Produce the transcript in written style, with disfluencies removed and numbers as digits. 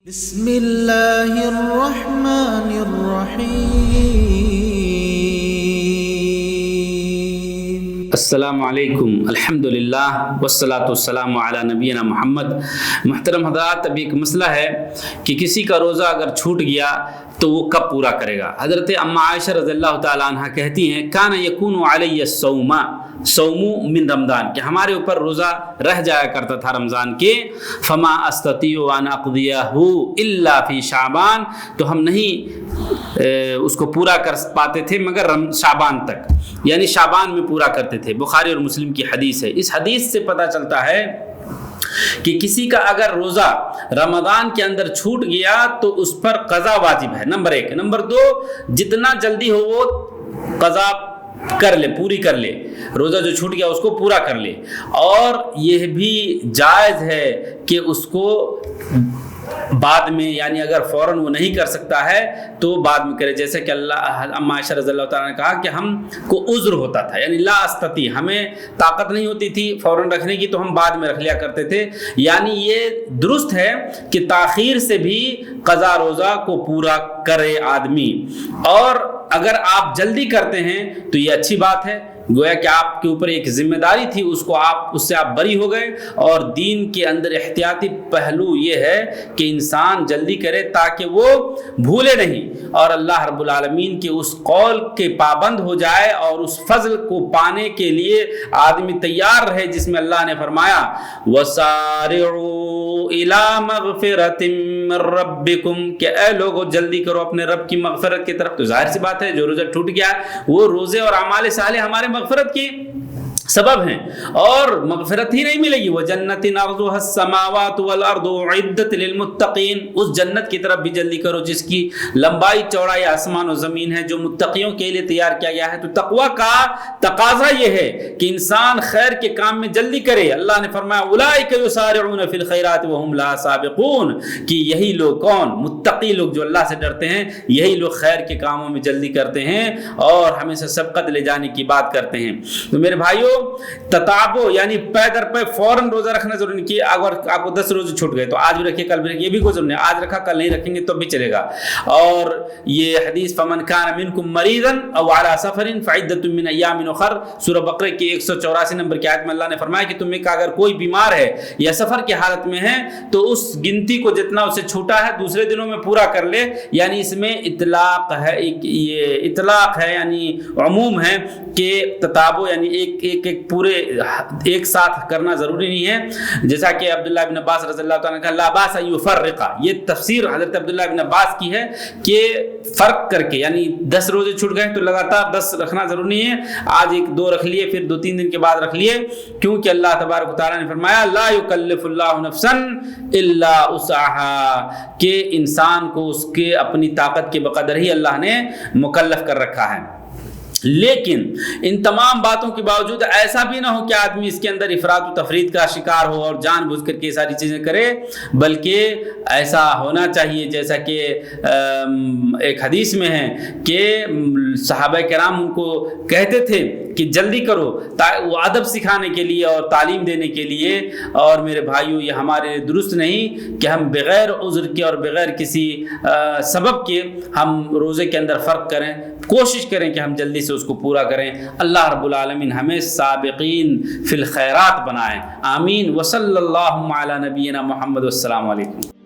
بسم اللہ الرحمن الرحیم۔ السلام علیکم، الحمدللہ والصلاۃ والسلام علی نبینا محمد۔ محترم حضرات، اب ایک مسئلہ ہے کہ کسی کا روزہ اگر چھوٹ گیا تو وہ کب پورا کرے گا۔ حضرت اما عائشہ رضی اللہ تعالی عنہ کہتی ہیں کان یکون علی الصوم من رمضان، کہ ہمارے اوپر روزہ رہ جایا کرتا تھا رمضان کے، فما استطیع ان اقضیہ الا فی شعبان، تو ہم نہیں اس کو پورا کر پاتے تھے مگر شعبان تک، یعنی شعبان میں پورا کرتے تھے۔ بخاری اور مسلم کی حدیث ہے۔ اس حدیث سے پتہ چلتا ہے کہ کسی کا اگر روزہ رمضان کے اندر چھوٹ گیا تو اس پر قضا واجب ہے، نمبر 1۔ نمبر 2، جتنا جلدی ہو وہ قضا کر لے، پوری کر لے، روزہ جو چھوٹ گیا اس کو پورا کر لے۔ اور یہ بھی جائز ہے کہ اس کو بعد میں، یعنی اگر فوراً وہ نہیں کر سکتا ہے تو بعد میں کرے، جیسے کہ اما عائشہ رضی اللہ تعالیٰ نے کہا کہ ہم کو عذر ہوتا تھا، یعنی لا استطیع، ہمیں طاقت نہیں ہوتی تھی فوراً رکھنے کی تو ہم بعد میں رکھ لیا کرتے تھے۔ یعنی یہ درست ہے کہ تاخیر سے بھی قضا روزہ کو پورا کرے آدمی، اور اگر آپ جلدی کرتے ہیں تو یہ اچھی بات ہے، گویا کہ آپ کے اوپر ایک ذمہ داری تھی، اس سے آپ بری ہو گئے۔ اور دین کے اندر احتیاطی پہلو یہ ہے کہ انسان جلدی کرے تاکہ وہ بھولے نہیں اور اللہ رب العالمین کے اس قول کے پابند ہو جائے، اور اس فضل کو پانے کے لیے آدمی تیار رہے جس میں اللہ نے فرمایا وَسَارِعُوا إِلَى مَغْفِرَةٍ مِّن رَبِّكُمْ، کہ اے لوگو جلدی کرو اپنے رب کی مغفرت کی طرف۔ تو ظاہر سی بات ہے جو روزہ ٹوٹ گیا وہ روزے اور اعمال صالح ہمارے مغفرت کی سبب ہیں، اور مغفرت ہی نہیں ملے گی، وہ جنت عرضها السماوات والارض اعدت للمتقین، اس جنت کی طرف بھی جلدی کرو جس کی لمبائی چوڑائی آسمان و زمین ہے، جو متقیوں کے لیے تیار کیا گیا ہے۔ تو تقوی کا تقاضا یہ ہے کہ انسان خیر کے کام میں جلدی کرے۔ اللہ نے فرمایا اولئک یسارعون فی الخیرات وهم لا سابقون، کہ یہی لوگ، کون؟ متقی لوگ جو اللہ سے ڈرتے ہیں، یہی لوگ خیر کے کاموں میں جلدی کرتے ہیں اور ہمیشہ سبقت لے جانے کی بات کرتے ہیں۔ تو میرے بھائیوں، تتابع یعنی پے در پے فوراً روزہ رکھنا ضروری نہیں کہ اگر آپ کو 10 روزے چھوٹ گئے تو آج بھی رکھیے کل بھی رکھیے، یہ بھی کوئی ضروری نہیں، آج رکھا کل نہیں رکھیں گے تو بھی چلے گا۔ اور یہ حدیث فمن کان منکم مریضا او علی سفر فعدۃ من ایام اخر، سورہ بقرہ کی 184 نمبر کی آیت میں اللہ نے فرمایا کہ تم میں کا اگر کوئی بیمار ہے یا سفر کی حالت میں ہے تو اس گنتی کو جتنا اسے چھوٹا ہے دوسرے دنوں میں پورا کر لے۔ یعنی اس میں اطلاق ہے، یہ اطلاق ہے یعنی عموم ہے کہ تتابع یعنی ایک پورے ایک ساتھ کرنا ضروری نہیں ہے، جیسا کہ عبداللہ بن عباس رضی اللہ تعالیٰ عنہ لا باس ان یفرق، یہ تفسیر حضرت عبداللہ بن عباس کی ہے کہ فرق کر کے، یعنی 10 روزے چھوٹ گئے تو لگاتار 10 رکھنا ضروری نہیں ہے، آج 1-2 رکھ لیے پھر 2-3 دن کے بعد رکھ لیے، کیونکہ اللہ تبارک و تعالیٰ نے فرمایا لا یکلف اللہ نفسا الا وسعها، کہ انسان کو اس کے اپنی طاقت کے بقدر ہی اللہ نے مکلف کر رکھا ہے۔ لیکن ان تمام باتوں کے باوجود ایسا بھی نہ ہو کہ آدمی اس کے اندر افراط و تفریط کا شکار ہو اور جان بوجھ کر کے ساری چیزیں کرے، بلکہ ایسا ہونا چاہیے جیسا کہ ایک حدیث میں ہے کہ صحابہ کرام ان کو کہتے تھے کہ جلدی کرو، وہ ادب سکھانے کے لیے اور تعلیم دینے کے لیے۔ اور میرے بھائیوں، یہ ہمارے درست نہیں کہ ہم بغیر عذر کے اور بغیر کسی سبب کے ہم روزے کے اندر فرق کریں، کوشش کریں کہ ہم جلدی سے اس کو پورا کریں۔ اللہ رب العالمین ہمیں سابقین فی الخیرات بنائیں، آمین۔ وصلی اللہ علی نبینا محمد، والسلام علیکم۔